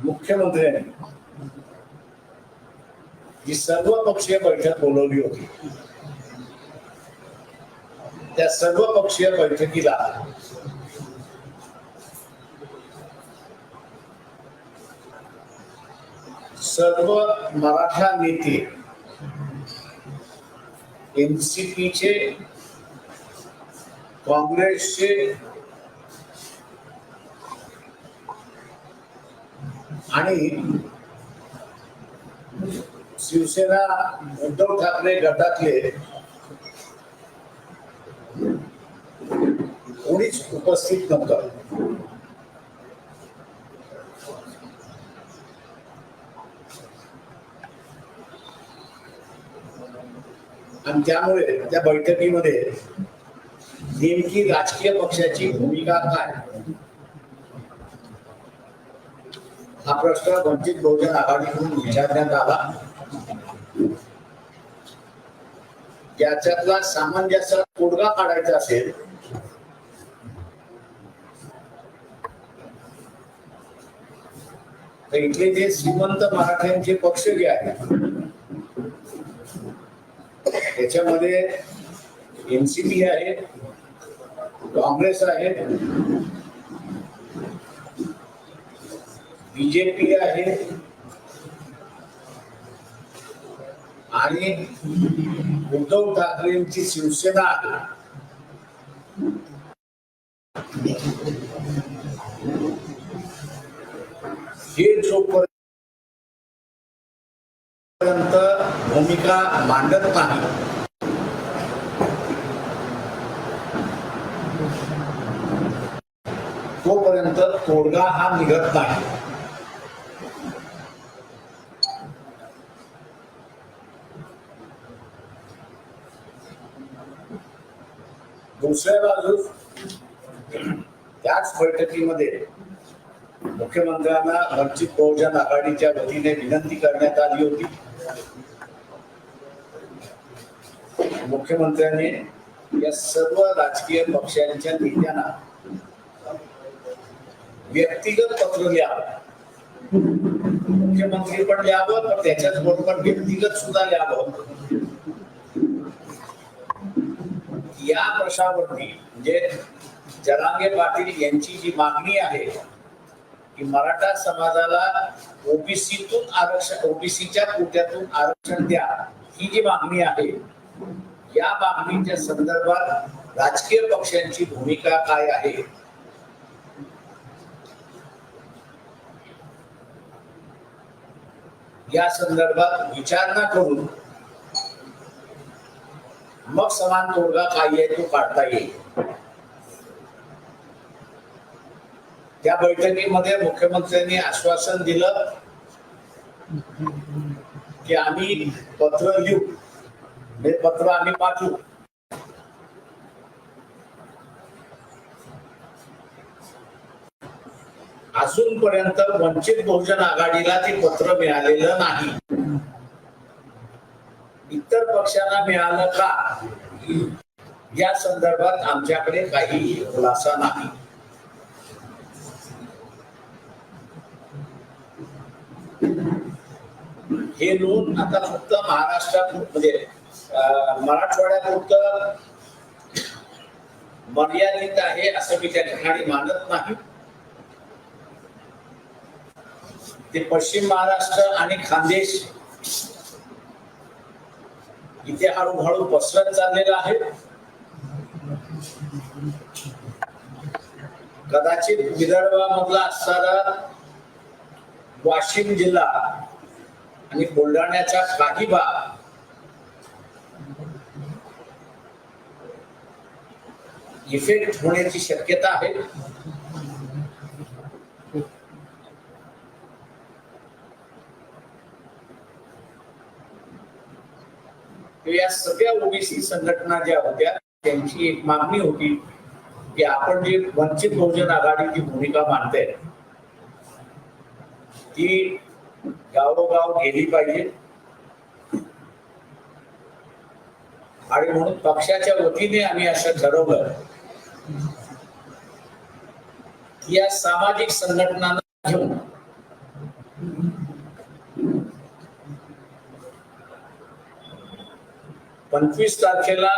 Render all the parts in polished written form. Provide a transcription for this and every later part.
मुख्यमंत्र्यांनी जी सर्व पक्षीय बैठक बोलवली होती, त्या सर्व पक्षीय बैठकीला सर्व मराठा नेते, एनसीपीचे, काँग्रेसचे आणि शिवसेना उद्धव ठाकरे गटातले कोणीच उपस्थित नव्हतं. आणि त्यामुळे त्या बैठकीमध्ये नेमकी राजकीय पक्षाची भूमिका काय हा प्रश्न वंचित बहुजन आघाडीकडून विचारण्यात आला. याच्यातला सामंजस्य तोडगा काढायचा असेल तर इथले जे श्रीमंत मराठ्यांचे पक्ष जे आहेत त्याच्यामध्ये एनसीपी आहे, काँग्रेस आहे, बीजेपी आहे आणि उद्धव ठाकरेंची शिवसेना आहे. हे जोपर्यंत भूमिका मांडत नाही तोपर्यंत तोडगा हा निघत नाही. दुसऱ्या बाजूस त्याच बैठकीमध्ये मुख्यमंत्र्यांना वंचित बहुजन आघाडीच्या वतीने विनंती करण्यात आली होती. मुख्यमंत्र्यांनी या सर्व राजकीय पक्षांच्या नेत्यांना व्यक्तिगत पत्र लिहावं. मुख्यमंत्री पण लिहावं, पण त्याच्याच बरोबर व्यक्तिगत सुद्धा लिहावं. या प्रश्नावरती म्हणजे जरांगे पाटील यांची जी मागणी आहे की मराठा समाजाला ओबीसीतून आरक्षण, ओबीसीच्या कोट्यातून आरक्षण द्या, ही जी मागणी आहे, या मागणीच्या संदर्भात राजकीय पक्षांची भूमिका काय आहे या संदर्भात विचारणा करून मग समान तोडगा काय आहे तो काढता येईल. त्या बैठकीमध्ये मुख्यमंत्र्यांनी आश्वासन दिलं की आम्ही पत्र लिहू, हे पत्र आम्ही पाठवू. अजूनपर्यंत वंचित बहुजन आघाडीला ते पत्र मिळालेलं नाही. इतर पक्षांना मिळालं का या संदर्भात आमच्याकडे काही खुलासा नाही. हे नोंद आता फक्त महाराष्ट्रात म्हणजे मराठवाड्यापुरतं मर्यादित आहे असं मी त्या ठिकाणी मानत नाही. ते पश्चिम महाराष्ट्र आणि खानदेश इथे हळूहळू पसरत चाललेलं आहे. कदाचित विदर्भामधला असणारा वाशिम जिल्हा आणि बुलढाण्याचा काही भाग इफेक्ट होण्याची शक्यता आहे. या सगळ्या ओबीसी संघटना ज्या होत्या त्यांची एक मागणी होती की आपण जी वंचित बहुजन आघाडीची भूमिका मांडते ती गावोगाव गेली पाहिजे. आणि म्हणून पक्षाच्या वतीने आम्ही असं ठरवलं की या सामाजिक संघटनांना घेऊन 25 तारखेला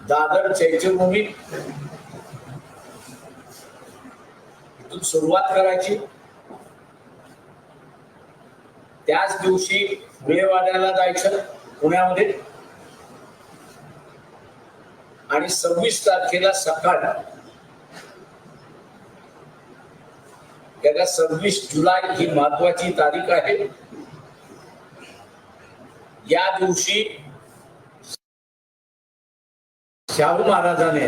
दादर चैत्यभूमी इथून सुरुवात करायची. त्याच दिवशी मेवाड्याला जायचं पुण्यामध्ये आणि 26 तारखेला सकाळ, त्याला 26 जुलै ही महत्वाची तारीख आहे. या दिवशी शाहू महाराजांनी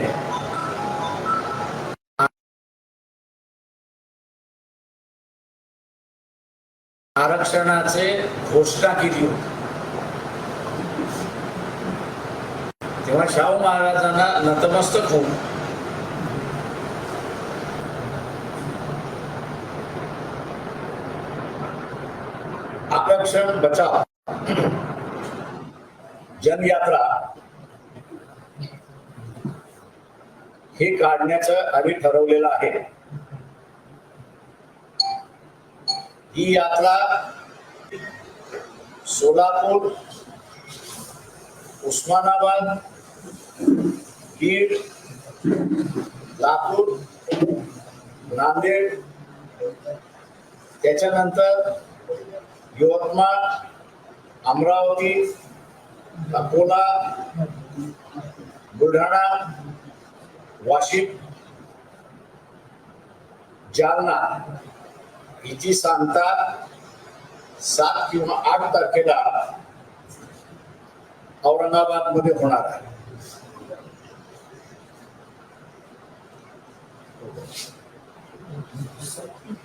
आरक्षणाचे घोषणा केली होती. तेव्हा शाहू महाराजांना नतमस्तक होऊन आरक्षण बचाव जनयात्रा हे काढण्याचं आम्ही ठरवलेलं आहे. ही यात्रा सोलापूर, उस्मानाबाद, बीड, लातूर, नांदेड, त्याच्यानंतर यवतमाळ, अमरावती, अकोला, बुलढाणा, वाशिम, जालना हिची सांगता 7 किंवा 8 तारखेला औरंगाबाद मध्ये होणार आहे.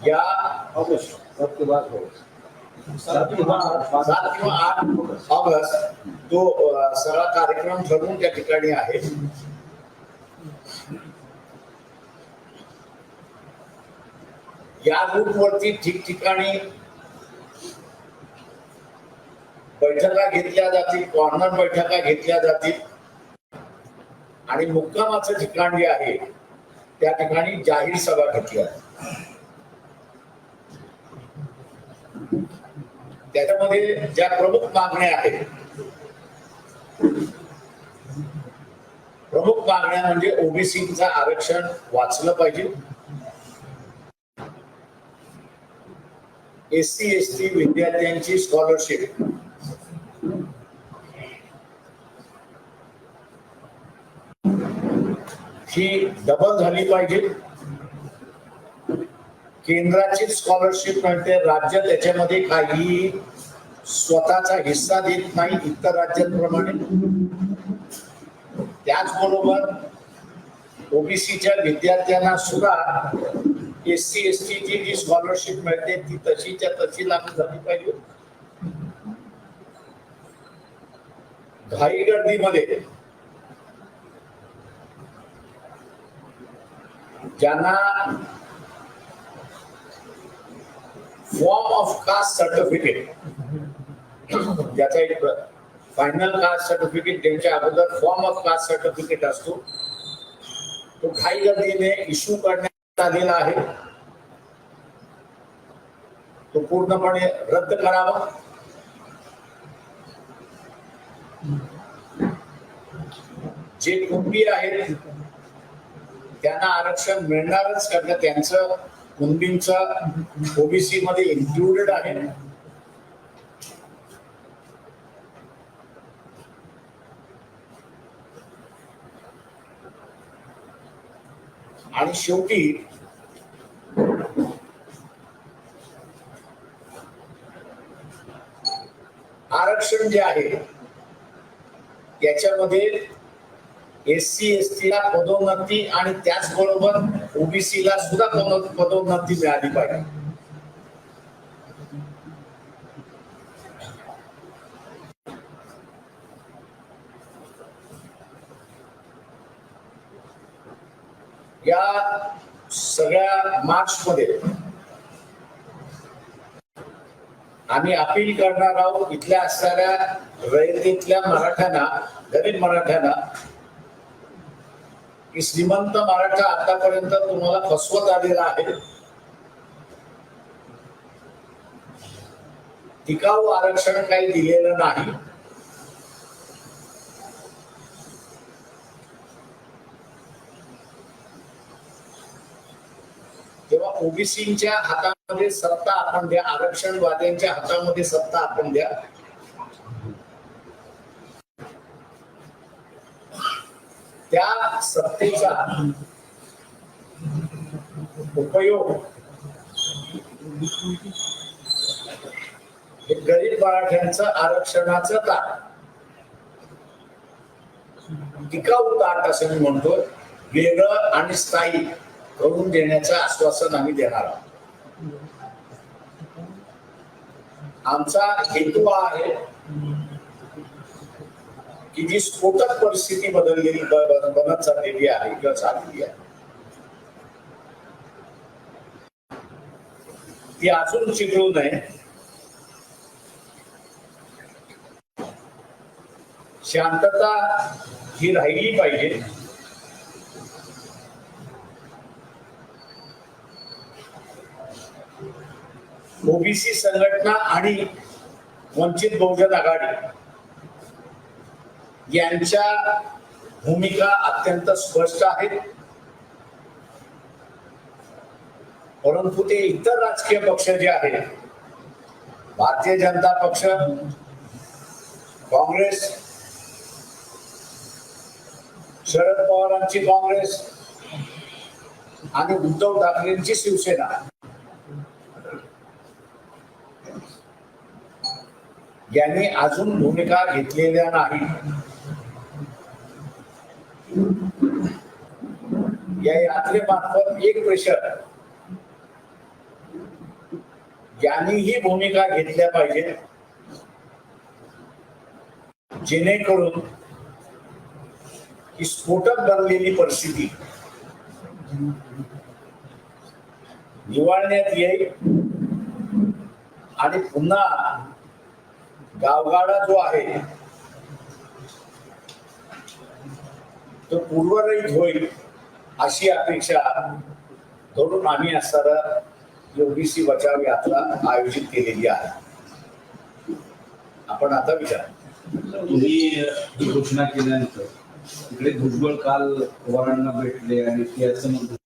या 7 किंवा 8 ऑगस्ट तो सगळा कार्यक्रम ठरवून त्या ठिकाणी आहे. या रूटवरती ठिकठिकाणी बैठका घेतल्या जातील, कॉर्नर बैठका घेतल्या जातील आणि मुक्कामाचं ठिकाण जे आहे त्या ठिकाणी जाहीर सभा घेतल्या जातील. त्याच्यामध्ये ज्या प्रमुख मागण्या आहेत, प्रमुख मागण्या म्हणजे ओबीसीचं आरक्षण वाचलं पाहिजे, SC ST विद्यार्थ्यांची स्कॉलरशिप ही डबल झाली पाहिजे, केंद्राची स्कॉलरशिप मिळते, राज्य त्याच्यामध्ये काही स्वतःचा हिस्सा देत नाही इतर राज्यांप्रमाणे. त्याचबरोबर ओबीसीच्या विद्यार्थ्यांना सुद्धा SC ST ची जी स्कॉलरशिप मिळते ती तशीच्या तशी लागू झाली पाहिजे. घाई गर्दीमध्ये ज्यांना फॉर्म ऑफ कास्ट सर्टिफिकेट, ज्याचा एक फायनल कास्ट सर्टिफिकेट त्यांच्या अगोदर फॉर्म ऑफ कास्ट सर्टिफिकेट असतो, तो घाई गर्दीने इश्यू करण्यात आलेला आहे, तो पूर्णपणे रद्द करावा. जे कुणबी आहेत त्यांना आरक्षण मिळणारच, कारण त्यांचं कुणबींचं ओबीसी मध्ये इन्क्लुडेड आहे. आणि शेवटी आरक्षण जे आहे त्याच्यामध्ये SC ST ला पदोन्नती आणि त्याचबरोबर ओबीसी ला सुद्धा पदोन्नती मिळाली पाहिजे. या सगळ्या मार्च मध्ये आम्ही अपील करणार आहोत इथल्या असणाऱ्या रयतेतल्या मराठ्यांना, गरीब मराठ्यांना, की श्रीमंत मराठा आतापर्यंत तुम्हाला फसवत आलेला आहे. टिकाऊ आरक्षण काही दिलेलं नाही. ओबीसीच्या हातामध्ये सत्ता आपण द्या, आरक्षणवाद्यांच्या हातामध्ये सत्ता आपण द्या. त्या सत्तेचा उपयोग हे गरीब मराठ्यांचं आरक्षणाचं ताट, टिकाऊ ताट असं मी म्हणतो, वेगळं आणि स्थायी करून देण्याचं आश्वासन आम्ही देणार आहोत. आमचा हेतू आहे की जी स्फोटक परिस्थिती बनत चाललेली आहे किंवा झालेली आहे ती अजून चिघळू नये. शांतता ही राहिली पाहिजे. ओबीसी संघटना आणि वंचित बहुजन आघाडी यांच्या भूमिका अत्यंत स्पष्ट आहेत, परंतु ते इतर राजकीय पक्ष जे आहेत, भारतीय जनता पक्ष, काँग्रेस, शरद पवारांची काँग्रेस आणि उद्धव ठाकरेंची शिवसेना यांनी अजून भूमिका घेतलेल्या नाही. या यात्रेमार्फत एक प्रेशर यांनीही भूमिका घेतल्या पाहिजे, जेणेकरून ही स्फोटक बनलेली परिस्थिती निवारण्यात येईल आणि पुन्हा गावगाडा जो आहे तो पूर्वरहित होईल अशी अपेक्षा करून आम्ही असताना ओबीसी बचाव यात्रा आयोजित केलेली आहे. आपण आता विचार, तुम्ही ही घोषणा केल्यानंतर इकडे भुजबळ काल पवारांना भेटले आणि ते असं म्हणतात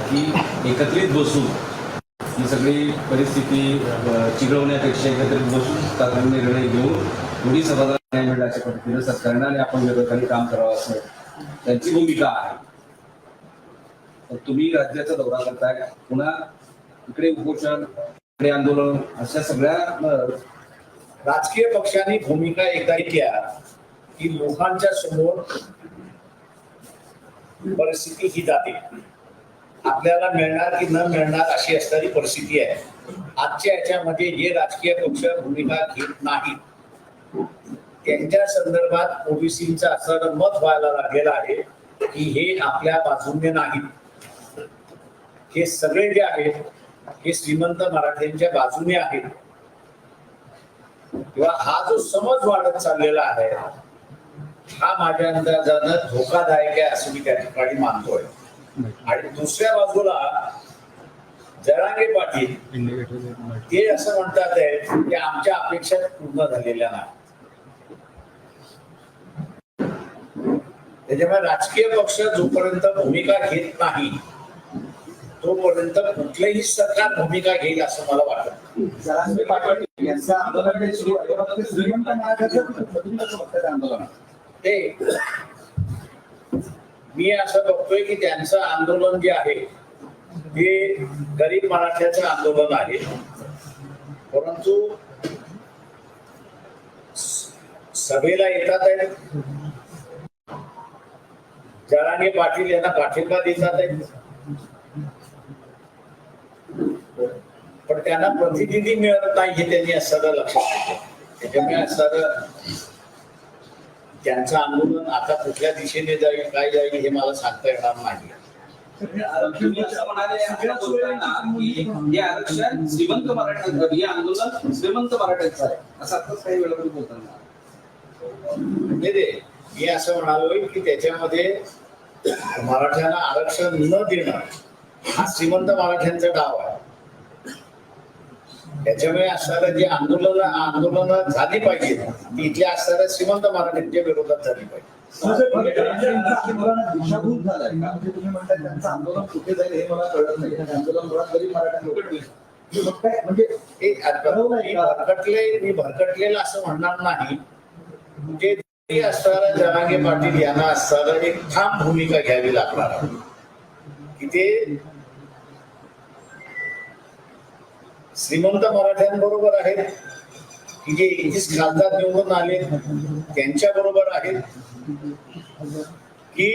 की एकत्रित बसून ही सगळी परिस्थिती चिघळवण्यापेक्षा एकत्रित बसून तात्काळ निर्णय घेऊन थोडी समाधान नाही मिळाला अशा पद्धतीने सरकारनं आणि आपण विरोधाने काम करावं असं त्यांची भूमिका आहे. तर तुम्ही राज्याचा दौरा करताय, पुन्हा इकडे उपोषण, इकडे आंदोलन, अशा सगळ्या राजकीय पक्षांनी भूमिका एकदा घ्या की लोकांच्या समोर परिस्थिती ही जाते, आपल्याला मिळणार की न मिळणार अशी असणारी परिस्थिती आहे. आजच्या याच्यामध्ये जे राजकीय पक्ष भूमिका घेत नाहीत त्यांच्या संदर्भात ओबीसींचं असं मत व्हायला लागलेलं आहे की हे आपल्या बाजूने नाहीत, हे सगळे जे आहेत हे श्रीमंत मराठ्यांच्या बाजूने आहेत, किंवा हा जो समज वाढत चाललेला आहे हा माझ्या अंदाजानं धोकादायक आहे असं मी त्या ठिकाणी मानतोय. आणि दुसऱ्या बाजूला जरांगे पाटील ते असं म्हणतात आहे की आमच्या अपेक्षा पूर्ण झालेल्या नाही. त्याच्यामुळे राजकीय पक्ष जोपर्यंत भूमिका घेत नाही तोपर्यंत कुठलेही सरकार भूमिका घेईल असं मला वाटत. ते मी असं बघतोय की त्यांचं आंदोलन जे आहे ते गरीब मराठ्याचं आंदोलन आहे, परंतु सभेला येतात आहेत, जरांगे पाटील यांना पाठिंबा देतात आहेत, पण त्यांना प्रतिनिधी मिळत नाही हे त्यांनी असं लक्षात घेतलं. त्याच्यामुळे असं त्यांचं आंदोलन आता कुठल्या दिशेने जाईल काय जाईल हे मला सांगता येणार नाही. श्रीमंत मराठ्यांचं हे आंदोलन श्रीमंत मराठ्यांचं आहे असं आताच काही वेळा बोलताना मी असं म्हणालोय की त्याच्यामध्ये मराठ्यांना आरक्षण न देणं हा श्रीमंत मराठ्यांचा डाव आहे. त्याच्यामुळे असणारं जे आंदोलन झाली पाहिजे ती इथल्या असणाऱ्या श्रीमंत मराठ्यांच्या विरोधात झाली पाहिजे. दिशाभूल झालाय का? म्हणजे तुम्ही म्हणताय त्यांचं आंदोलन कुठे जाईल हे मला कळत नाही. आंदोलन मुळात गरीब मराठ्यांना काय म्हणजे मी भरकटलेलं असं म्हणणार नाही. ते असताना जरांगे पाटील यांना असताना एक ठाम भूमिका घ्यावी लागणार आहे की ते श्रीमंत मराठ्यांबरोबर आहेत की जे 21 खासदार निवडून आले त्यांच्या बरोबर आहेत की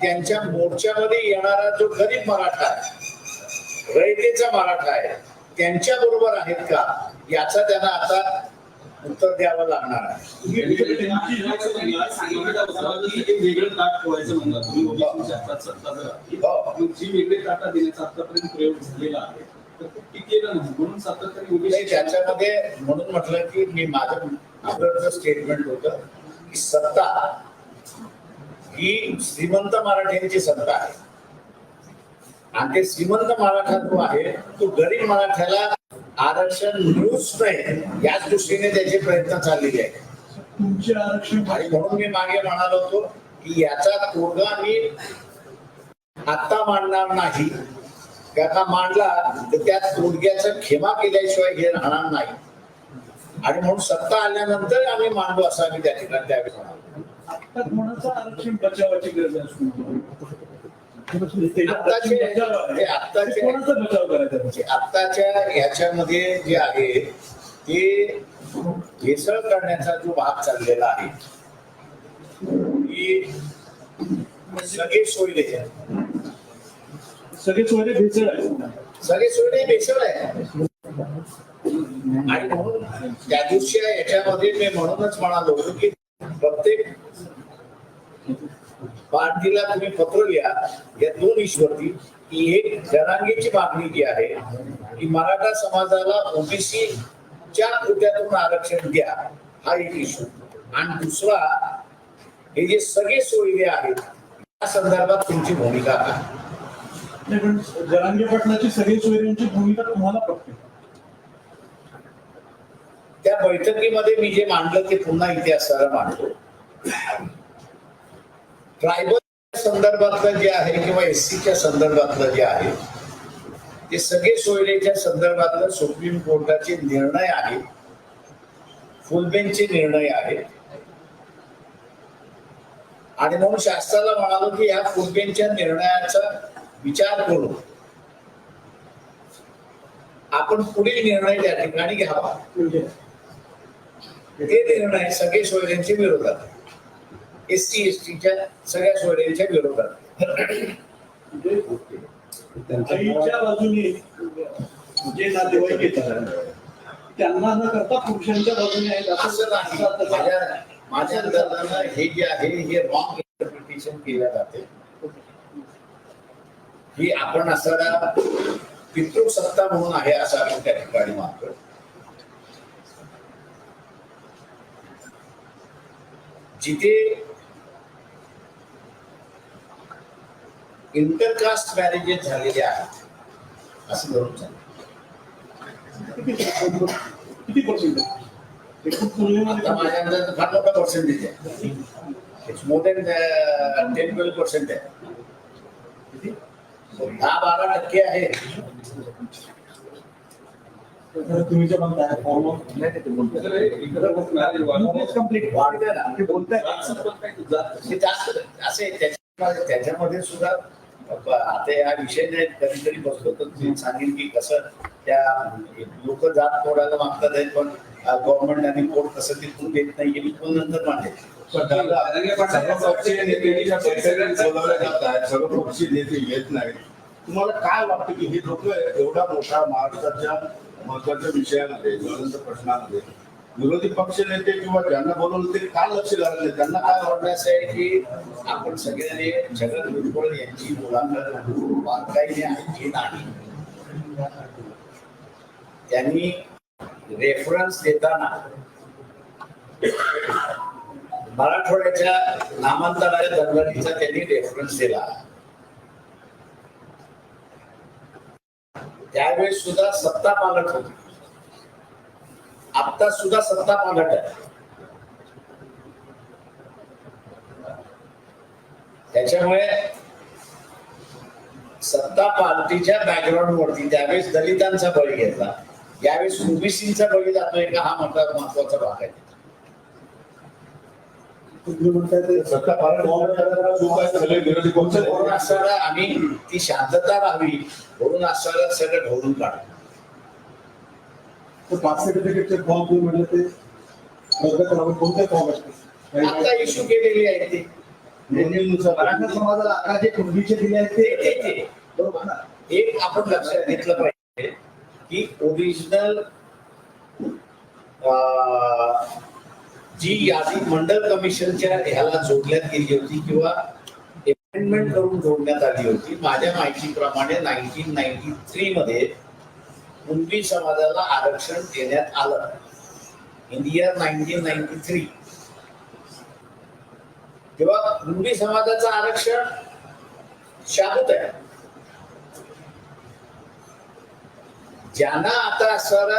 त्यांच्या मोर्चामध्ये येणारा जो गरीब मराठा आहे, रयतेचा मराठा आहे, त्यांच्या बरोबर आहेत का, याचा त्यांना आता उत्तर द्यावं लागणार आहे. वेगळं ताट ठेवायचं म्हणलं तुम्ही ओबीसीच्या सत्ता जी वेगळे ताटा देण्याचा आतापर्यंत प्रयोग झालेला आहे तर ते टिकेलं नाही म्हणून सातत्याने ओबीसी त्याच्यामध्ये म्हणून म्हटलं की मी माझं स्टेटमेंट होतं की सत्ता ही श्रीमंत मराठ्यांची सत्ता आहे आणि ते श्रीमंत मराठा जो आहे तो गरीब मराठ्याला आरक्षण मिळूच नाही याच दृष्टीने त्याचे प्रयत्न चाललेले आहेत. तुमचे आरक्षण आणि म्हणून मी मागे म्हणालो होतो की याचा तोडगा मी आता मांडणार नाही. त्याचा मांडला तर त्या तोडग्याचा खेमा केल्याशिवाय हे राहणार नाही आणि म्हणून सत्ता आल्यानंतर आम्ही मांडू असं आम्ही त्या ठिकाणी त्यावेळेस म्हणालो. आता कोणाचं आरक्षण बचावाची गरज असतो? आत्ताच्या ह्याच्यामध्ये जे आहे ते भेसळ करण्याचा जो भाग चाललेला आहे की सगळे सोयरे भेसळ आहे. सगळे सोयरे भेसळ आहे आणि म्हणून त्या दिवशी याच्यामध्ये मी म्हणूनच म्हणालो की प्रत्येक पार्टीला तुम्ही पत्र लिहा या दोन इश्यूवरती की एक जरांगेची मागणी जी आहे की मराठा समाजाला ओबीसीच्या कोट्यातून आरक्षण द्या हा एक इश्यू आणि दुसरा हे जे सगळे सोयरे आहेत त्या संदर्भात तुमची भूमिका काय? जरांगे पाटलाची सगळे सोयऱ्यांची भूमिका तुम्हाला पटते? त्या बैठकीमध्ये मी जे मांडलं ते पुन्हा इतिहासाला मांडतो. ट्रायबल संदर्भातलं जे आहे किंवा एससीच्या संदर्भातलं जे आहे ते सगळे सोयरेच्या संदर्भातलं सुप्रीम कोर्टाचे निर्णय आहे, फुल बेंचचे निर्णय आहे आणि म्हणून शास्त्राला म्हणालो की या फुल बेंचच्या निर्णयाचा विचार करून आपण पुढील निर्णय त्या ठिकाणी घ्यावा. ते निर्णय सगळे सोयऱ्यांचे विरोधात, एसटी एसटीच्या सगळ्या सोयऱ्यांच्या विरोधात. आईच्या बाजूने जे नातेवाईक येतात त्यांना न करता पुरुषांच्या बाजूने आहेत असं नाही. माझ्या अंदाजानं हे जे आहे हे रॉंग इंटरप्रिटेशन केलं जाते ही आपण असणारा पितृ सत्ता म्हणून आहे असं आपण त्या ठिकाणी मानतो. जिथे इंटरकास्ट मॅरेजेस झालेले आहेत असं धरून चालतं. किती पर्सेंट? आता माझ्या अंदाजात फार मोठा पर्सेंटेज आहे. इट्स मोर दॅन 10-12% आहे. 10-12% आहे. तुम्ही जे म्हणताय फॉर्म ऑफ कंप्लीट वाढतंय ना ते बोलताय हे जास्त असे त्याच्यामध्ये सुद्धा आता हा विषय नाही कधीतरी बसलो तर मी सांगेन की कसं त्या लोक जात तोडायला मागतात आहेत पण गव्हर्नमेंट आणि कोर्ट कसं तिथून देत नाही मी पण नंतर मांडेल. सर्वपक्षीय नेते येत नाहीत. तुम्हाला काय वाटतं की हे लोक एवढा मोठा महाराष्ट्राच्या महत्वाच्या विषयामध्ये ज्वलंत प्रश्नामध्ये विरोधी पक्ष नेते किंवा ज्यांना बोलवलं ते का लक्ष घालत नाही? त्यांना काय वाटलं असं आहे की आपण सगळ्यांनी छगन भुजबळ यांची मुलाखत बारकाईने ऐकली नाही. त्यांनी रेफरन्स देताना मराठवाड्याच्या नामांतराच्या दरबारीचा त्यांनी रेफरन्स दिला. त्यावेळेस सुद्धा सत्ता पालट होती, आता सुद्धा सत्ता पालट आहे. त्याच्यामुळे सत्ता पार्टीच्या बॅकग्राऊंड वरती त्यावेळेस दलितांचा बळी घेतला, यावेळेस ओबीसीचा बळी जातोय का, हा महत्वाचा भाग आहे. तुम्ही म्हणताय ते सत्ता पालट सगळे विरोधी पक्ष म्हणून असताना आम्ही ती शांतता राहावी म्हणून असताना सगळं ढवळून काढतो. कास्ट सर्टिफिकेटचे फॉर्म तुम्ही म्हणलं ते रद्द करावे, कोणते फॉर्म असते? आता इश्यू केलेली आहे ते नोंदणीनुसार मराठा समाजाला आता जे पूर्वीचे दिले आहेत ते ते बरोबर ना? एक आपण लक्षात घेतलं पाहिजे की ओरिजिनल जी यादी मंडल कमिशनच्या ह्याला जोडण्यात गेली होती किंवा अमेंडमेंट करून जोडण्यात आली होती, माझ्या माहितीप्रमाणे 1993 मध्ये कुणबी समाजाला आरक्षण देण्यात आलं इन इयर 1993. तेव्हा कुणबी समाजाचं आरक्षण शाबूत आहे. ज्यांना आता असं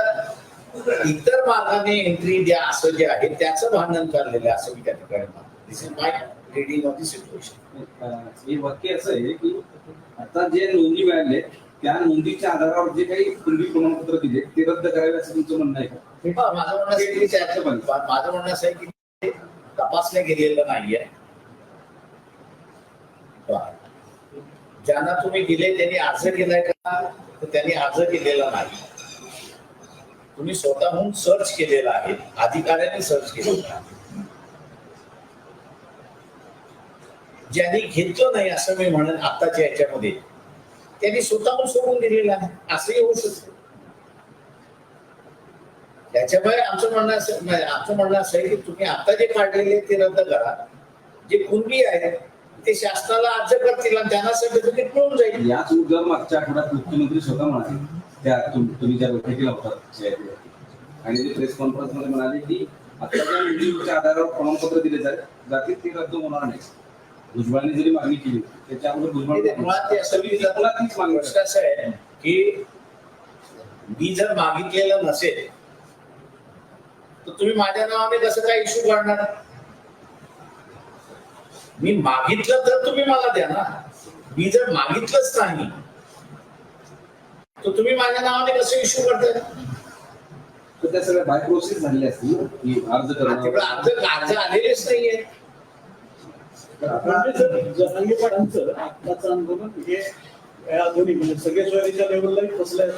इतर मार्गाने एंट्री द्या असं जे आहे त्याचं भांडण चाललेलं आहे असं मी त्या ठिकाणी मानतो. This is my reading of the situation. हे वाक्य असं आहे की आता जे नोंदणी मिळाले त्या नोंदीच्या आधारावर जे काही पूर्वी प्रमाणपत्र दिले ते रद्द करावे असं तुमचं म्हणणं आहे का? माझं म्हणणं असं आहे की माझं म्हणणं असं आहे की ते तपासलं गेलेलं नाहीये. ज्यांना तुम्ही दिले त्यांनी अर्ज केलाय का, तर त्यांनी अर्ज केलेला नाही. तुम्ही स्वतःहून सर्च केलेला आहे, अधिकाऱ्यांनी सर्च केलेला आहे. ज्यांनी घेतलं नाही असं मी म्हणेन आताच्या याच्यामध्ये त्यांनी स्वतःहून सोडून दिलेलं आहे, असंही होऊ शकतं. त्याच्यामुळे आमचं म्हणणं असं आहे की तुम्ही आता जे काढलेले ते रद्द करा. जे कुणबी आहेत ते शासनाला अर्ज करतील आणि त्यांना सर्टिफिकेट मिळून जाईल. याच मुद्द्यावर मागच्या आठवड्यात मुख्यमंत्री स्वतः म्हणाले त्या तुम्ही ज्या बैठकीला होतात आणि ते प्रेस कॉन्फरन्स मध्ये म्हणाले की आता ज्या नोंदणीच्या आधारावर प्रमाणपत्र दिले जातील ते रद्द होणार नाही. भुजबळांनी जरी मागणी केली त्याच्यावर मुळात ते असं गोष्ट असं आहे की मी जर मागितलेलं नसेल तर तुम्ही माझ्या नावाने कसं काय इश्यू करणार? मी मागितलं तर तुम्ही मला द्या ना. मी जर मागितलंच नाही तर तुम्ही माझ्या नावाने कसं इश्यू करताय? तर त्या सगळ्या बाय प्रोसेस झालेल्या असतील की अर्ज करणं अर्ज आलेलेच नाहीये. जरांगे पाटलांचं आत्ताचं आंदोलन हे या दोन्ही म्हणजे सगळ्या सोयरीच्या लेवललाही फसलंय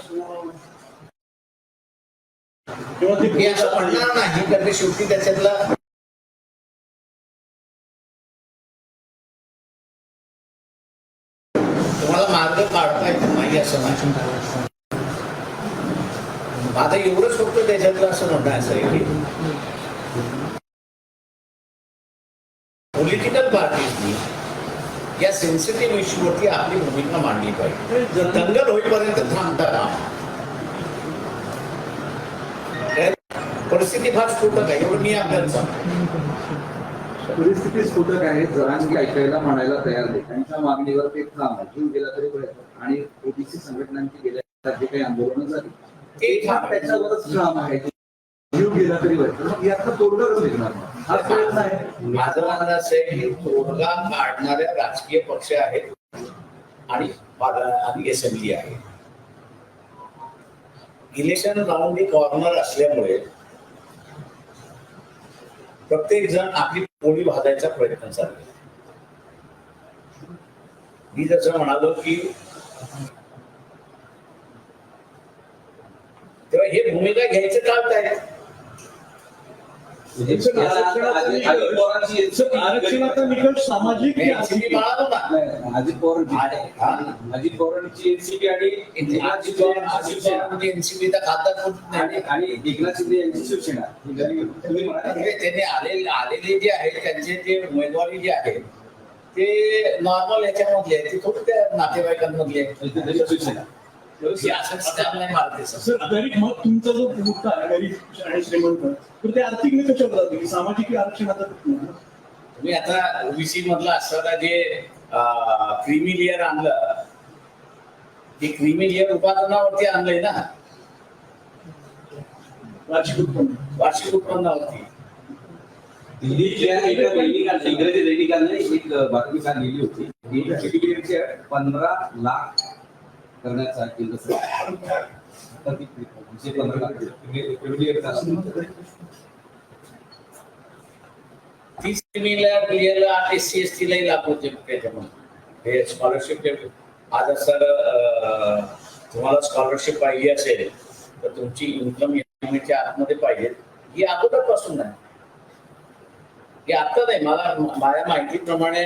किंवा मी असं म्हणणार नाही कारण ते शेवटी त्याच्यातला तुम्हाला मार्ग काढता येत नाही असं नाही. माझं एवढंच फक्त त्याच्यातलं असं म्हणणं असं आहे की पॉलिटिकल पार्टीजनी या सेन्सिटिव्ह इश्यूवरती आपली भूमिका मांडली पाहिजे. दंगल होईपर्यंत थांबता कामा. परिस्थिती फार स्फोटक आहे एवढं मी आपल्याला सांगतो. परिस्थिती स्फोटक आहे. जरांगी ऐकायला म्हणायला तयार नाही. त्यांच्या मागणीवर ते ठाम आहे. जीव गेला तरी प्रयत्न आणि ओबीसी संघटनांची गेल्या जे काही आंदोलनं झाली ते त्याच्यावरच ठाम आहे. जीव गेला तरी प्रयत्न यातनं तोडगा निघणार हा प्रयत्न आहे. माझं म्हणणं असं आहे की तोडगा काढणाऱ्या राजकीय पक्ष आहेत आणि असेंब्ली आहे. इलेक्शन राऊंड कॉर्नर असल्यामुळे प्रत्येक जण आपली पोळी भाजायचा प्रयत्न चालला. मी जसं म्हणालो की तेव्हा हे भूमिका घ्यायचं टाळतायत. आरक्षणाचा निकष सामाजिक NCP पाळालो ना. अजित पवारांची एनसीपी आणि एनसीपीचा खासदार कोण नाही. आणि एकनाथ शिंदे यांची शिवसेना तुम्ही म्हणाले म्हणजे त्यांनी आलेले जे आहेत त्यांचे जे उमेदवारी जे आहे ते नॉर्मल याच्यामधले आहेत, ते थोडं त्या नातेवाईकांमधले आहेत. शिवसेना असं स्टॅम्प नाही मारते सर. सर गरीब मग तुमचा जो मुद्दा आहे गरीब आणि श्रीमंत तर ते आर्थिक निकषावर जाते की सामाजिक आरक्षणाचा तुम्ही आता ओबीसी मधला असताना जे क्रीमी लेअर आणलं ते क्रीमी लेअर उत्पादनावरती आणलंय ना, वार्षिक उत्पन्न वार्षिक उत्पन्नावरती. दिल्लीतल्या एका दैनिकाने, इंग्रजी दैनिकाने एक बातमी काल लिहिली होती की PTPDचे 15 लाख करण्याचा केंद्र सरकार 15 लाख 30 क्लिअरला SC/ST लाही लागू होते त्याच्यामध्ये हे स्कॉलरशिप. आज सर तुम्हाला स्कॉलरशिप पाहिजे असेल तर तुमची इन्कम या आतमध्ये पाहिजे. ही अगोदरपासून आहे, हे आता नाही. माझ्या माहितीप्रमाणे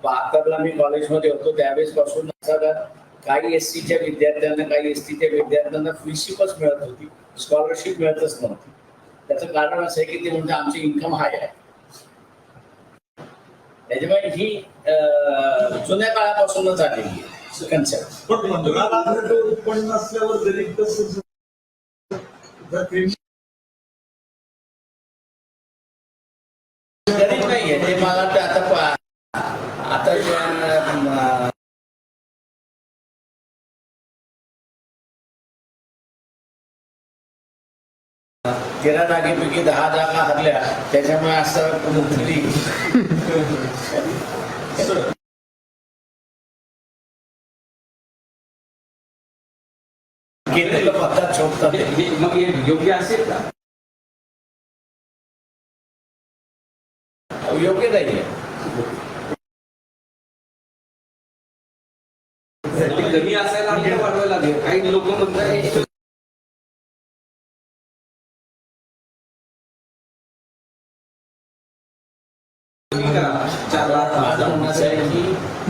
72ला मी कॉलेजमध्ये होतो त्यावेळेस पासून काही SCच्या विद्यार्थ्यांना, काही STच्या विद्यार्थ्यांना फ्रीशिपच मिळत होती, स्कॉलरशिप मिळतच नव्हती. त्याचं कारण असं आहे की ते म्हणजे आमची इन्कम हाय आहे. त्याच्यामुळे ही जुन्या काळापासूनच आलेली आहे कन्सेप्ट. पण 15 लाख उत्पन्न असल्यावर गरीब कसं गरीब नाहीये ते. मला वाटतं आता तेरा जागेपैकी 10 जागा हरल्या, त्याच्यामुळे असं कुठेतरी केलेलं मतदार शोधतात. मग हे योग्य असेल का? योग्य नाहीये. ते कमी असायला आपल्याला वाढवायला लागेल. काही लोक म्हणतात माझं म्हणणं असं आहे की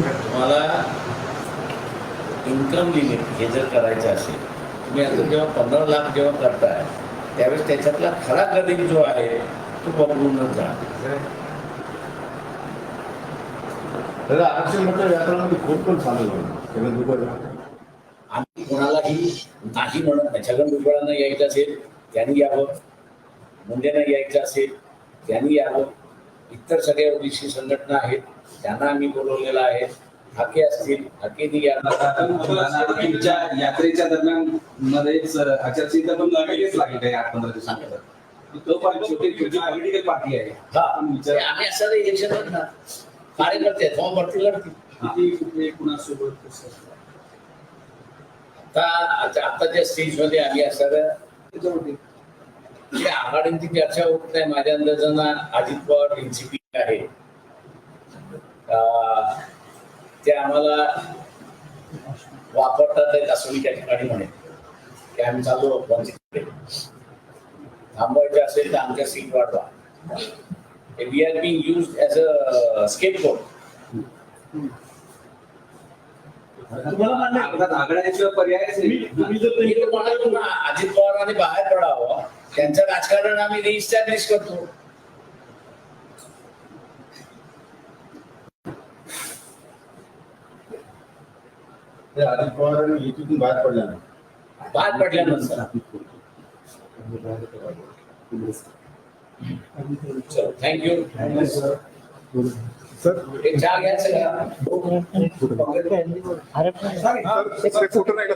तुम्हाला इन्कम लिमिट हे जर करायचं असेल, तुम्ही आता जेव्हा 15 लाख जेव्हा करताय त्यावेळेस त्याच्यातला खरा गरीब जो आहे तो बघूनच जा. आरक्षण म्हटलं व्याकरणामध्ये खूप पण चालू आम्ही कोणालाही नाही म्हणत नाही. छगन भुजबळांना यायचं असेल त्यांनी यावं, मुंडेंना यायचं असेल त्यांनी यावं. इतर सगळ्या ओबीसी संघटना आहेत त्यांना आम्ही बोलवलेलं आहे. हाके असतील हाकेनी तुमच्या यात्रेच्या दरम्यान मध्येच आचारसंहिता पण लागेलच लागेल 8-15 दिवसानंतर. तो पण छोटी पॉलिटिकल पार्टी आहे. आम्ही असं इलेक्शन लढणार, कार्यकर्ते फॉर्म भरती लढतील. आताच्या स्टेजमध्ये आम्ही असं आघाडींची चर्चा होत नाही. माझ्या अंदाजानं अजित पवार एनसीपी आहे ते आम्हाला वापरतात असं मी त्या ठिकाणी म्हणेन की आम्ही चालू थांबवायचे असेल तर आमच्या सीट वाढवा. We are being used as a scapegoat. आघाड्याशिवाय पर्यायच नाही. अजित पवारांनी बाहेर पडावं, त्यांचं राजकारण आम्ही रिइस्टॅब्लिश करतो. अजित पवारांनी युतीतून बाहेर पडल्या नाही. बाहेर पडल्यानंतर थँक्यू सर एक चहा घ्यायचं का? फोटो नाही का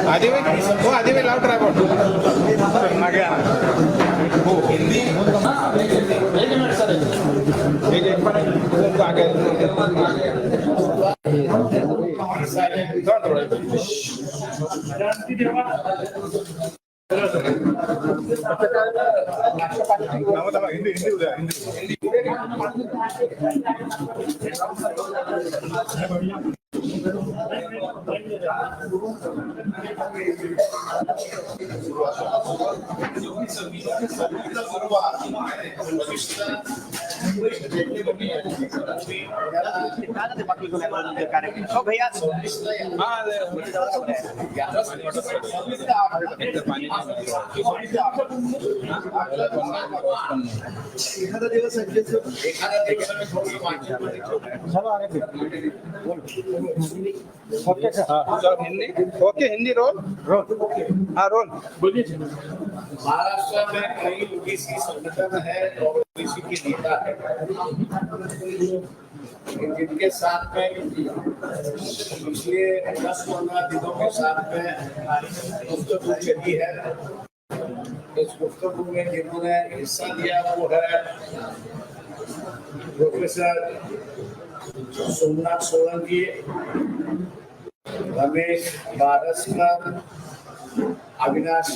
आधी हो आधी मी लाव ट्रायपॉड मागे हो हिंदी एक पण आगे हिंदी हिंदी उद्या हिंदी हो भैया एखादा दिवस एखाद्या दिवसाने थोडंसं माहिती ओके हिंदी रोल हाँ रोल महाराष्ट्र में कई ओबीसी संगठन है और ओबीसी के नेता है जिनके साथ में पिछले 10-15 दिनों के साथ में गुफ्तगू चली है। इस गुफ्तगू में जिन्होंने हिस्सा लिया वो है प्रोफेसर सोमनाथ सोलंकी, रमेश बारस्कर, अविनाश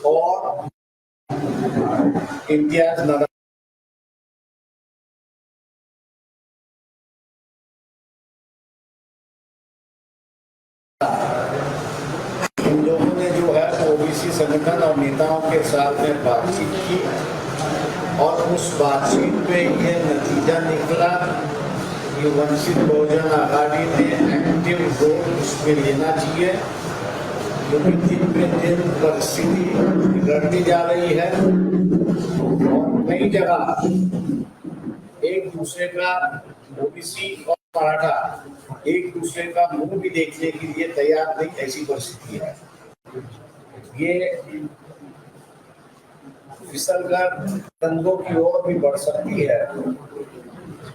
और इम्तियाज नगर। इन लोगों ने जो है ओबीसी संगठन और नेताओं के साथ में बातचीत की और उस बातचीत में ये नतीजा निकला कि वंचित बहुजन आघाड़ी ने एक्टिव रोल उसमें लेना चाहिए, क्योंकि दिन पे दिन परिस्थिति बिगड़ती जा रही है और कई जगह एक दूसरे का ओबीसी और मराठा एक दूसरे का मुंह भी देखने के लिए तैयार नहीं, ऐसी परिस्थिति है। ये फिसलकर दंगों की ओर भी बढ़ सकती है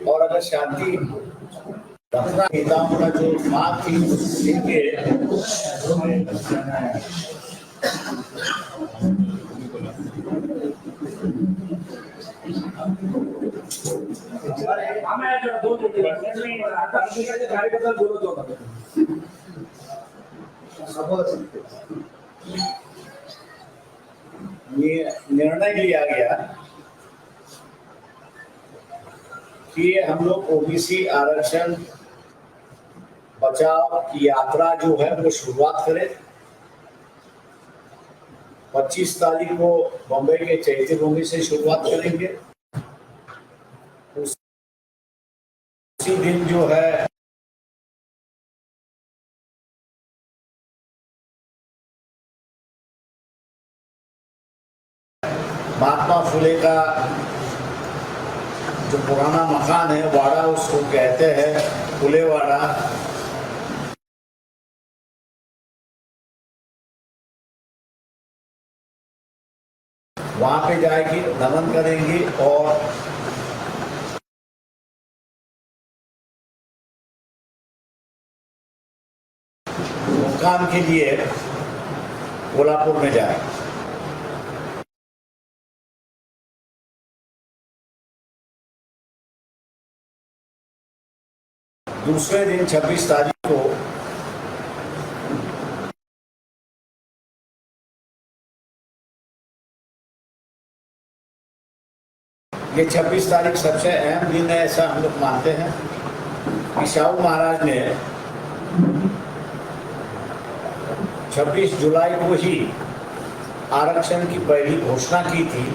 और अगर शांति नेताओं का जो बात थी उसके कार्यकर्ता बोलत होता ये निर्णय लिया गया कि हम लोग ओबीसी आरक्षण बचाव की यात्रा जो है वो शुरुआत करें। 25 तारीख को बम्बई के चैत्य भूमि से शुरुआत करेंगे। उसी दिन जो है महात्मा फुले का जो पुराना मकान है वाड़ा, उसको कहते हैं फुलेवाड़ा, वहां पे जाएगी, नमन करेंगी और मुक्काम के लिए कोल्हापुर में जाएगी। दूसरे दिन 26 तारीख को ये 26 तारीख सबसे अहम दिन है, ऐसा हम लोग मानते हैं कि शाहू महाराज ने 26 जुलाई को ही आरक्षण की पहली घोषणा की थी।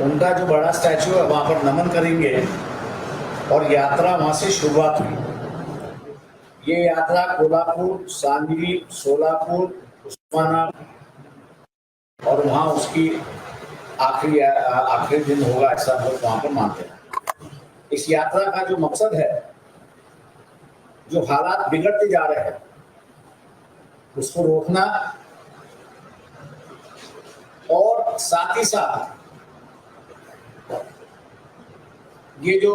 उनका जो बड़ा स्टैचू है वहां पर नमन करेंगे और यात्रा वहां से शुरुआत हुई। ये यात्रा कोल्हापुर, सांगली, सोलापुर, उस्मानाबाद और वहां उसकी आखिरी दिन होगा, ऐसा हम लोग वहां पर मानते हैं। इस यात्रा का जो मकसद है, जो हालात बिगड़ते जा रहे हैं उसको रोकना और साथ ही साथ ये जो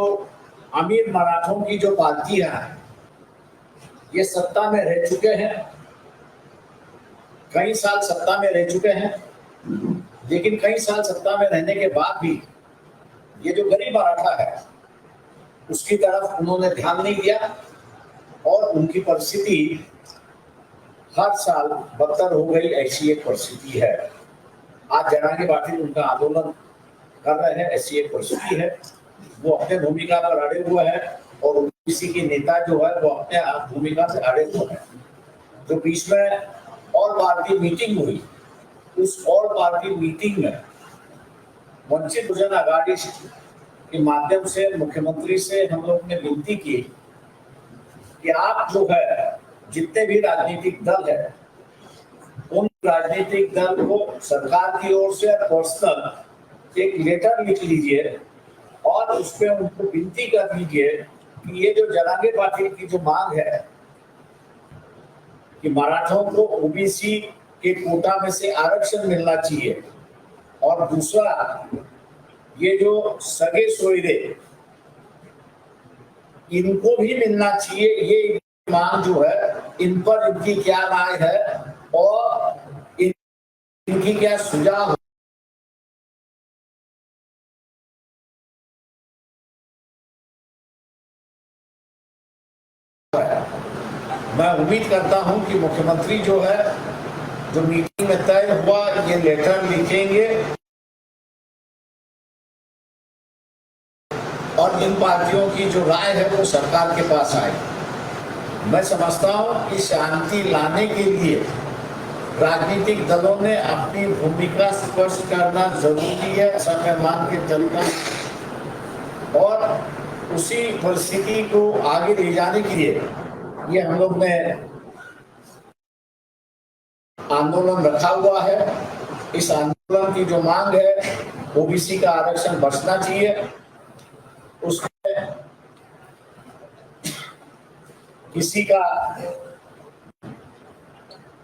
अमीर मराठों की जो पार्टियां हैं ये सत्ता में रह चुके हैं, कई साल सत्ता में रह चुके हैं, लेकिन कई साल सत्ता में रहने के बाद भी ये जो गरीब मराठा है उसकी तरफ उन्होंने ध्यान नहीं दिया और उनकी परिस्थिति हर साल बदतर हो गई, ऐसी एक परिस्थिति है। आज जरांगे पाटिल उनका आंदोलन कर रहे हैं, ऐसी एक परिस्थिति है। वो अपने भूमिका पर अड़े हुए हैं और ओबीसी के नेता जो है वो अपने भूमिका से अड़े हुए हैं। जो बीच में ऑल पार्टी मीटिंग हुई, उस ऑल पार्टी मीटिंग में वंचित बहुजन आघाड़ी के माध्यम से मुख्यमंत्री से हम लोग ने विनती की कि आप जो है जितने भी राजनीतिक दल है उन राजनीतिक दल को सरकार की ओर से पर्सनल एक लेटर लिख लीजिए और उसमें उनको विनती कर दीजिए कि ये जो जरांगे पाटिल की जो मांग है कि मराठों को ओबीसी के कोटा में से आरक्षण मिलना चाहिए, और दूसरा ये जो सगे सोयरे इनको भी मिलना चाहिए, ये मांग जो है इन पर इनकी क्या राय है और इनकी क्या सुझाव है। मैं उम्मीद करता हूं कि मुख्यमंत्री जो है जो मीटिंग में तय हुआ ये लेटर लिखेंगे और इन पार्टियों की जो राय है वो सरकार के पास आएगी। मैं समझता हूं कि शांति लाने के लिए राजनीतिक दलों ने अपनी भूमिका स्पष्ट करना जरूरी है, ऐसा मैं मान के चलता हूं, और उसी परिस्थिति को आगे ले जाने के लिए ये हम लोग ने आंदोलन रखा हुआ है। इस आंदोलन की जो मांग है ओबीसी का आरक्षण बचना चाहिए, उसमें किसी का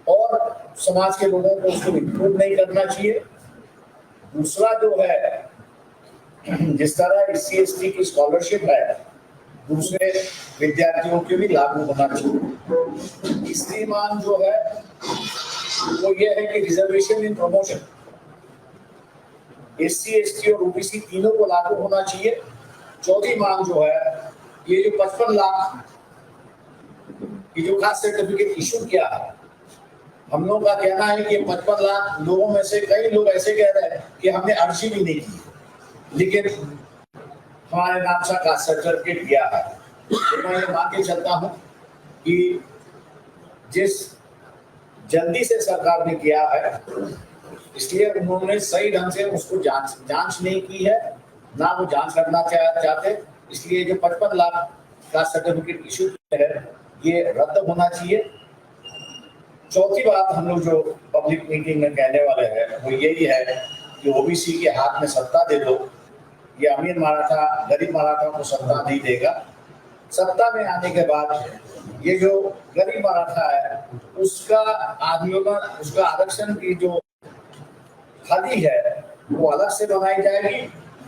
और समाज के लोगों को उसको इंक्लूड नहीं करना चाहिए। दूसरा जो है जिस तरह SC/ST की स्कॉलरशिप है दूसरे विद्यार्थियों के भी लागू होना चाहिए। तीसरी मांग जो है वो ये है कि रिजर्वेशन इन प्रमोशन SC/ST और OBC तीनों को लागू होना चाहिए। चौथी मांग जो है ये जो 55 लाख की जो कास्ट सर्टिफिकेट इशू किया है, हम लोग का कहना है कि 55 लाख लोगों में से कई लोग ऐसे कह रहे हैं कि हमने अर्जी भी नहीं की लेकिन हमारे नाम से कास्ट सर्टिफिकेट दिया है। तो मैं ये मान के चलता हूँ कि जिस जल्दी से सरकार ने किया है इसलिए उन्होंने सही ढंग से उसको जांच नहीं की है, ना वो जांच करना चाहते, इसलिए जो 55 लाख का सर्टिफिकेट इशू है ये रद्द होना चाहिए। चौथी बात हम लोग जो पब्लिक मीटिंग में कहने वाले हैं वो यही है कि ओबीसी के हाथ में सत्ता दे दो। ये अमीर मराठा गरीब मराठा को सत्ता नहीं देगा। सत्ता में आने के बाद ये जो गरीब मराठा है उसका आंदोलन, उसका आरक्षण की जो खाली है वो अलग से बनाई जाएगी,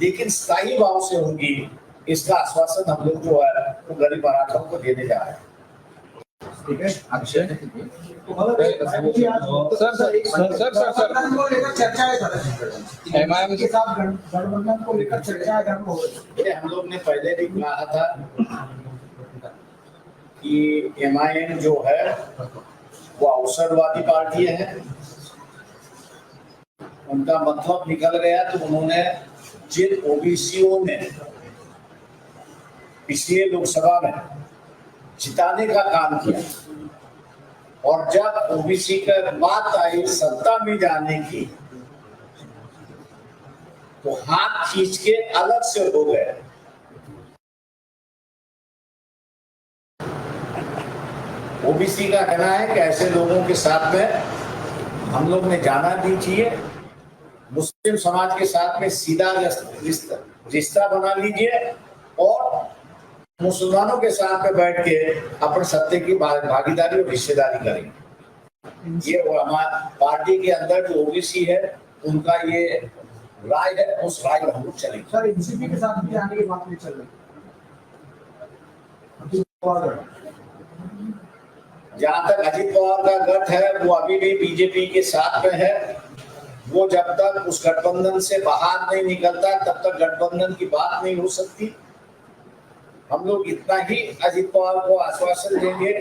लेकिन स्थायी भाव से होगी। इसका आश्वासन हम लोग जो है वो गरीब मराठाओं को देने जा रहे हैं। ठीक है अक्षय सर को लेकर चर्चा है सर, एमआईएम के साथ गठबंधन को लेकर चर्चा है ये हम लोग ने पहले भी कहा था कि एमआईएम जो है वो अवसरवादी पार्टी है, उनका मतलब निकल गया। तो उन्होंने जिन ओबीसीओ ने पिछले लोकसभा में जिताने का काम किया और जब ओबीसी का बात आई सत्ता में जाने की तो हाथ खींच के अलग से हो गए। ओबीसी का कहना है कि ऐसे लोगों के साथ में हम लोग ने जाना नहीं चाहिए। मुस्लिम समाज के साथ में सीधा रिश्ता बना लीजिए और मुसलमानों के साथ में बैठ के अपने सत्ते की भागीदारी और हिस्सेदारी करेंगे। ये हमारे पार्टी के अंदर जो ओबीसी है उनका ये राय है, उस राय पर हम लोग चलेंगे। सर एनसीपी के साथ भी आने की बात नहीं चल रही। जहां तक अजित पवार का गठ है वो अभी भी बीजेपी के साथ में है। वो जब तक उस गठबंधन से बाहर नहीं निकलता तब तक गठबंधन की बात नहीं हो सकती। हम लोग इतना ही अजित पवार को आश्वासन देंगे,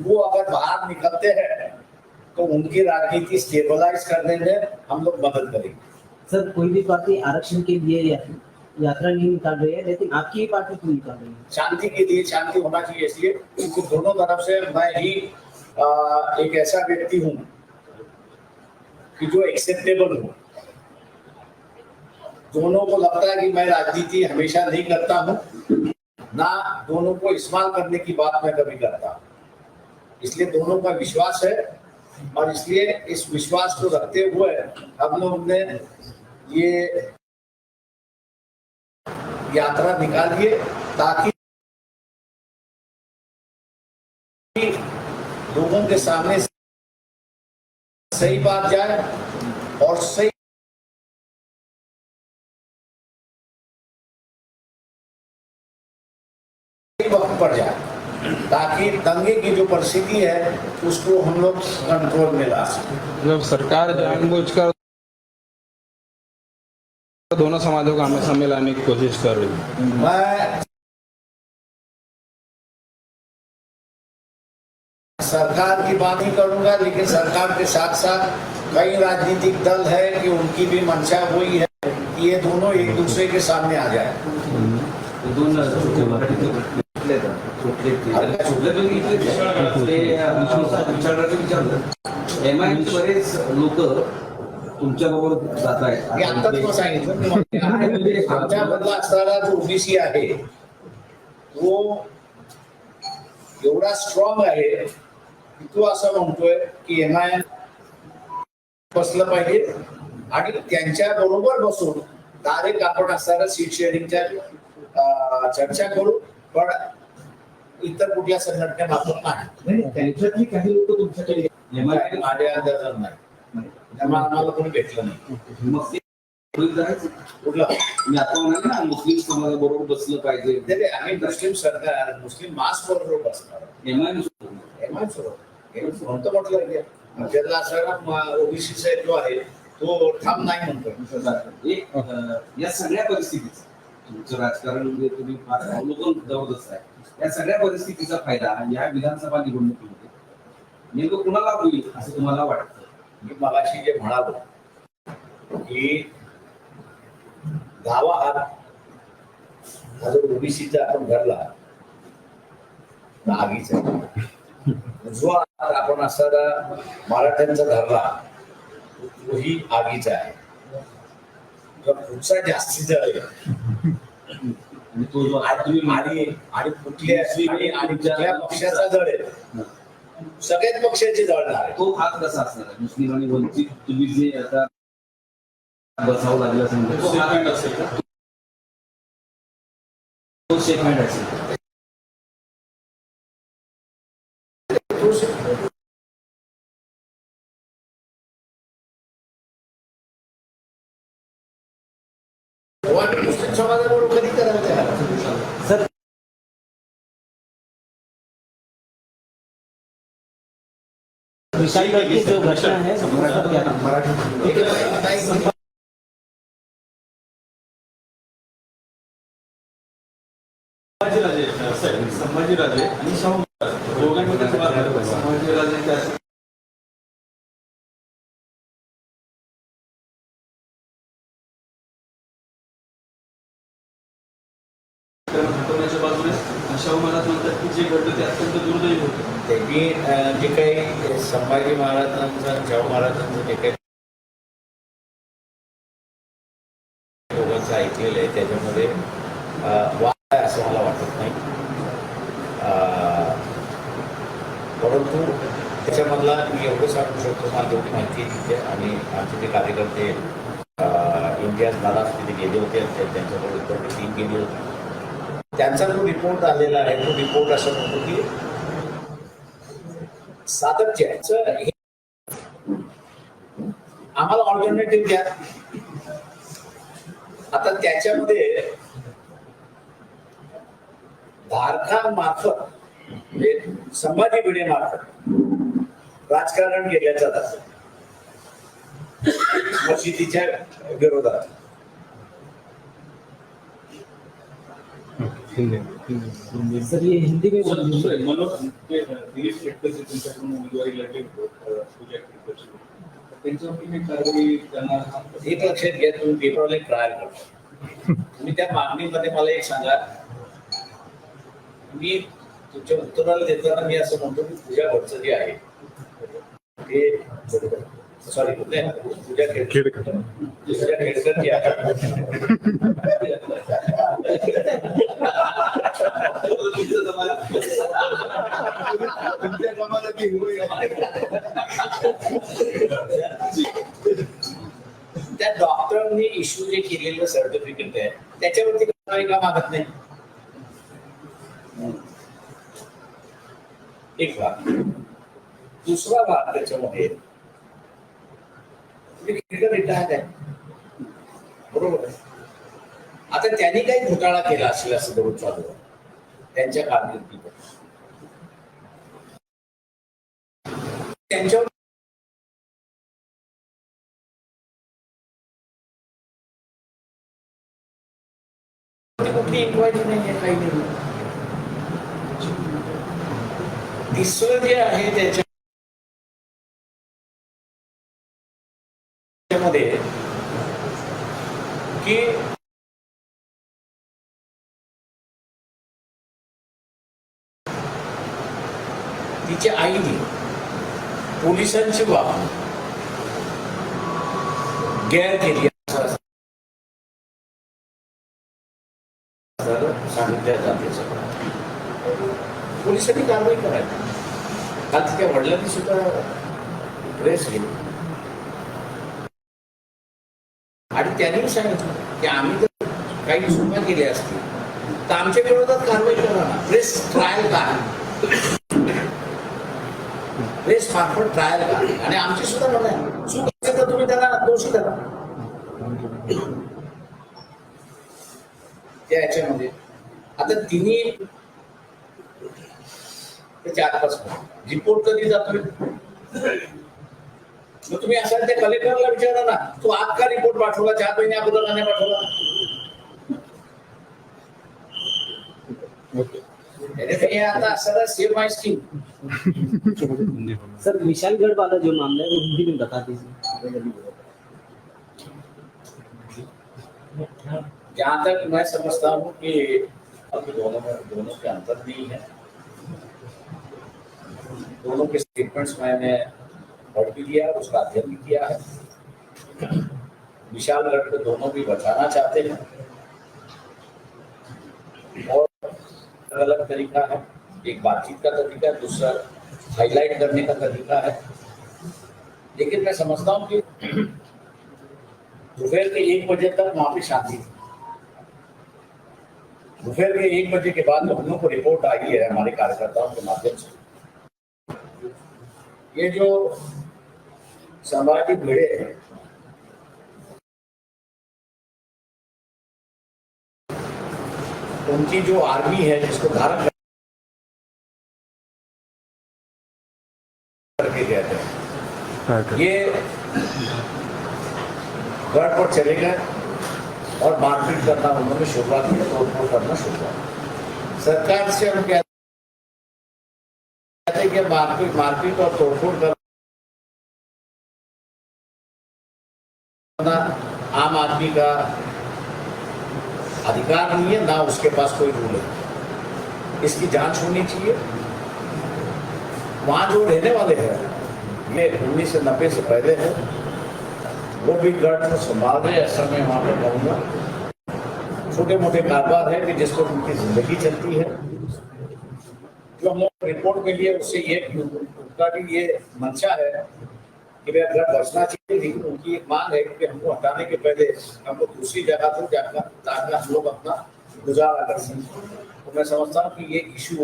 वो अगर बाहर निकलते हैं तो उनकी राजनीति स्टेबलाइज करने में हम लोग मदद करेंगे। सर कोई भी पार्टी आरक्षण के लिए यात्रा नहीं निकाल रही है, लेकिन आपकी ही पार्टी क्यों निकाल रही है? शांति के लिए, शांति होना चाहिए इसलिए, क्योंकि दोनों तरफ से मैं ही एक ऐसा व्यक्ति हूं कि जो एक्सेप्टेबल हूं। दोनों को लगता है कि मैं राजनीति हमेशा नहीं करता हूं, ना दोनों को इस्तेमाल करने की बात मैं कभी करता हूं। इसलिए दोनों का विश्वास है और इसलिए इस विश्वास को रखते हुए हम लोग ने ये यात्रा निकाली है ताकि लोगों के सामने सही बात जाए और सही वक्त पर जाए, ताकि दंगे की जो परिस्थिति है उसको हम लोग कंट्रोल में ला सकें। जब सरकार जानबूझकर दोनों समाजों को हमेशा मिलाने की कोशिश कर रही है। मैं सरकार की बात नहीं करूंगा, लेकिन सरकार के साथ साथ कई राजनीतिक दल है कि उनकी भी मंशा वही है कि ये दोनों एक दूसरे के सामने आ जाए। दोन एमआयएमचे बरेच लोक तुमच्या बरोबर जात आहेत. मी आत्ताच मग सांगितलं की आमच्यामधला असणारा जो ओबीसी आहे तो एवढा स्ट्रॉंग आहे की तो असं म्हणतोय की एमआयएम बसलं पाहिजे आणि त्यांच्या बरोबर बसून डायरेक्ट आपण असणारा सीट शेअरिंगच्या चर्चा करू, पण इतर कुठल्या संघटनेमार्फत नाही. त्यांच्यातली काही लोक तुमच्याकडे माझ्या अंदाजात नाही, त्यामुळे आम्हाला कोणी भेटलं नाही. मग ते होईल जायचं. कुठलं मी आता म्हणाले ना मुस्लिम समाजाबरोबर बसलं पाहिजे. नाही, आम्ही मुस्लिम सरकार मुस्लिम मास बरोबर बसणार. एमआयएम म्हणतो म्हटलं की त्यातला असणारा ओबीसी जो आहे तो ठाम नाही म्हणतोय. एक या सगळ्या परिस्थितीचा तुमचं राजकारण म्हणजे तुम्ही फार अवलोकन जबरदस्त आहे. या सगळ्या परिस्थितीचा फायदा या विधानसभा निवडणुकीमध्ये नेमकं कुणाला होईल असं तुम्हाला वाटतं? मी मगाशी जे म्हणालो की गावा हात हा जो ओबीसीचा आपण धरला तर आगीचा जो हात आपण असणारा मराठ्यांचा धरला तोही आगीचा आहे. पुढचा जास्तीचा आहे आणि तो जो आणि कुठल्या पक्षाचा जळ आहे, सगळ्याच पक्षाची जळणार आहे. तो हात कसा असणार आहे? मुस्लिम आणि वंचित तुम्ही जे आता बसावं लागलं असेल तो हात असेल का? तो शेक हँड असेल. मुस्लिम समाजाबरोबर कधी करायला तयार? सर विशाल की जो घटना है संभाजीराजे आणि शाहू दोघांमध्ये संभाजीराजे हटवण्याच्या बाजूने शाहू महाराज म्हणतात की जे घडलं ते अत्यंत दुर्दैवी होतं. त्यांनी जे काही संभाजी महाराजांचं शाहू महाराजांचं जे काही दोघांचं ऐकलेलं आहे त्याच्यामध्ये वाद आहे असं मला वाटत नाही. परंतु त्याच्यामधला मी एवढं सांगू शकतो, मला जेवढी माहिती आहे तिथे आणि आमचे जे कार्यकर्ते इंडियाज महाराज तिथे गेले होते त्यांच्याबरोबर टीम गेली होती. त्यांचा जो रिपोर्ट आलेला आहे तो रिपोर्ट असं म्हणतो की सातत्याचं हे आम्हाला ऑल्टरनेटिव्ह द्या. आता त्याच्यामध्ये धारखा मार्फत म्हणजे संभाजी भिडे मार्फत राजकारण केलं जात मशिदीच्या विरोधात. सर ये हिंदी में बोलिए. दिलीप शेट्टी तुमच्याकडून उमेदवारी लढली त्यांच्यावरती काही कारवाई त्यांना एक लक्षात घ्या, तुम्ही पेपरला एक ट्रायल करता. तुम्ही त्या मागणीमध्ये मला एक सांगा, मी तुमच्या उत्तराला देताना मी असं म्हणतो की पूजा भटचं जे आहे ते सॉरी पूजा खेडकर जी आहे तुमच्या जमान्यातली हिरोईन आहे. त्या डॉक्टरांनी इश्यू जे केलेलं सर्टिफिकेट आहे त्याच्यावरती कारवाई का मागत नाही? एक भाग. दुसरा भाग त्याच्यामध्ये रिटायर्ड आहे, बरोबर आहे. आता त्यांनी काही घोटाळा केला असेल असं धरून चालू आहे त्यांच्या कारकिर्दीत. त्यांच्यावर कुठली इन्क्वायरी नाही आहे, काही नाही. तिसरं जे आहे त्याच्यामध्ये की तिच्या आईने पोलिसांची बाब गैर केली असं सांगितल्या जाते. पोलिसांनी कारवाई करायची. काल तिच्या वडिलांनी सुद्धा प्रेस केली आणि त्यांनी सांगितलं की आम्ही जर काही चुका केल्या असतील तर आमच्या विरोधात कारवाई करा ना. प्रेस ट्रायल का, प्रेस मार्फत ट्रायल का. आणि आमची सुद्धा म्हणणं आहे चूक असेल तर तुम्ही त्याला दोषी धरा. त्या ह्याच्यामध्ये आता तिन्ही 4-5 रिपोर्ट कधी जातोय मग तुम्ही असाल त्या कलेक्टरला विचारा ना, तू आज का रिपोर्ट पाठवला, 4 महिने अगोदर का नाही पाठवला? आता असं सेम माय स्कीम. सर विशालगढ़ वाला जो मामला है वो हिंदी में बता दीजिए. जहाँ तक मैं समझता हूँ कि अब दोनों के अंतर नहीं है. दोनों के स्टेटमेंट्स मैंने पढ़ भी दिया, उसका अध्ययन भी किया है. विशालगढ़ को दोनों भी बचाना चाहते हैं और अलग तरीका है. एक बातचीत का तरीका है, दूसरा हाईलाइट करने का तरीका है. लेकिन मैं समझता हूँ कि दोपहर के 1 बजे तक वहां पे शांति थी. दोपहर के 1 बजे के बाद हम लोग को रिपोर्ट आई है हमारे कार्यकर्ताओं के माध्यम से, ये जो सामाजिक भिड़े हैं उनकी जो आर्मी है जिसको धारण करके गए थे, ये गढ़ पर चले गए और मारपीट करना उन्होंने शुरुआत की, तोड़फोड़ करना शुरुआत. सरकार से हम कहते हैं कि मारपीट और तोड़फोड़ करना आम आदमी का अधिकार नहीं है, ना उसके पास कोई रूल है. इसकी जांच होनी चाहिए. वहां जो रहने वाले हैं ये 1990 से पहले है, वो भी गढ़ को संभाल रहे. ऐसा मैं वहां पर कहूँगा छोटे मोटे कारोबार है कि जिसको उनकी जिंदगी चलती है. जो हम लोग रिपोर्ट के लिए उससे ये उनका भी ये मंशा है कि भाई गढ़ बचना चाहिए, लेकिन उनकी एक मांग है कि हमको हटाने के पहले हमको दूसरी जगह पर जाकर ताकि हम लोग अपना गुजारा कर सकें. तो मैं समझता हूँ कि ये इशू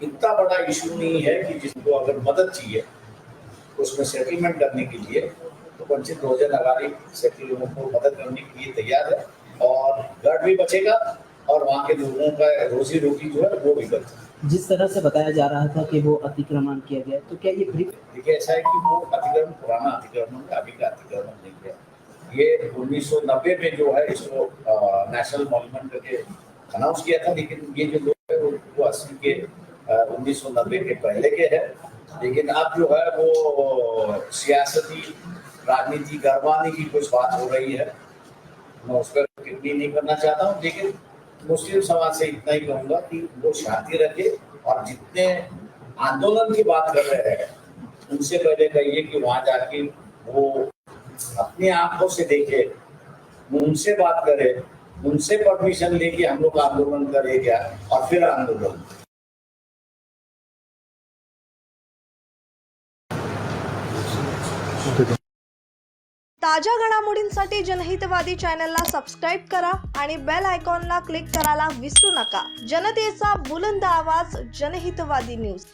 इतना बड़ा इशू नहीं है कि जिसको अगर मदद चाहिए उसमें सेटलमेंट करने के लिए तो वंचित बहुजन अघाड़ी सेटल को मदद करने के लिए तैयार है. और गढ़ भी बचेगा और वहाँ के लोगों का रोजी रोटी जो है वो भी बचेगा. जिस तरह से बताया जा रहा था कि वो अतिक्रमण किया गया, तो क्या ये देखिए ऐसा है कि वो अतिक्रमण पुराना अतिक्रमण है, अभी का अतिक्रमण नहीं है. ये 1990 में जो है इसको नेशनल मॉन्यूमेंट करके अनाउंस किया था, लेकिन ये जो लोग है वो 80 के 1990 के पहले के हैं. लेकिन अब जो है वो सियासती राजनीति गरमाने की कुछ बात हो रही है. मैं उस पर टिप्पणी नहीं करना चाहता हूँ, लेकिन मुस्लिम समाज से इतना ही कहूँगा कि वो शांति रखे और जितने आंदोलन की बात कर रहे हैं उनसे पहले कहिए कि वहां जाके वो अपनी आंखों से देखे, उनसे बात करे, उनसे परमिशन लेके हम लोग आंदोलन करें क्या, और फिर आंदोलन। ताज्या घडामोडींसाठी जनहितवादी चॅनलला सबस्क्राईब करा आणि बेल आयकॉनला क्लिक करायला विसरू नका. जनतेचा बुलंद आवाज, जनहितवादी न्यूज.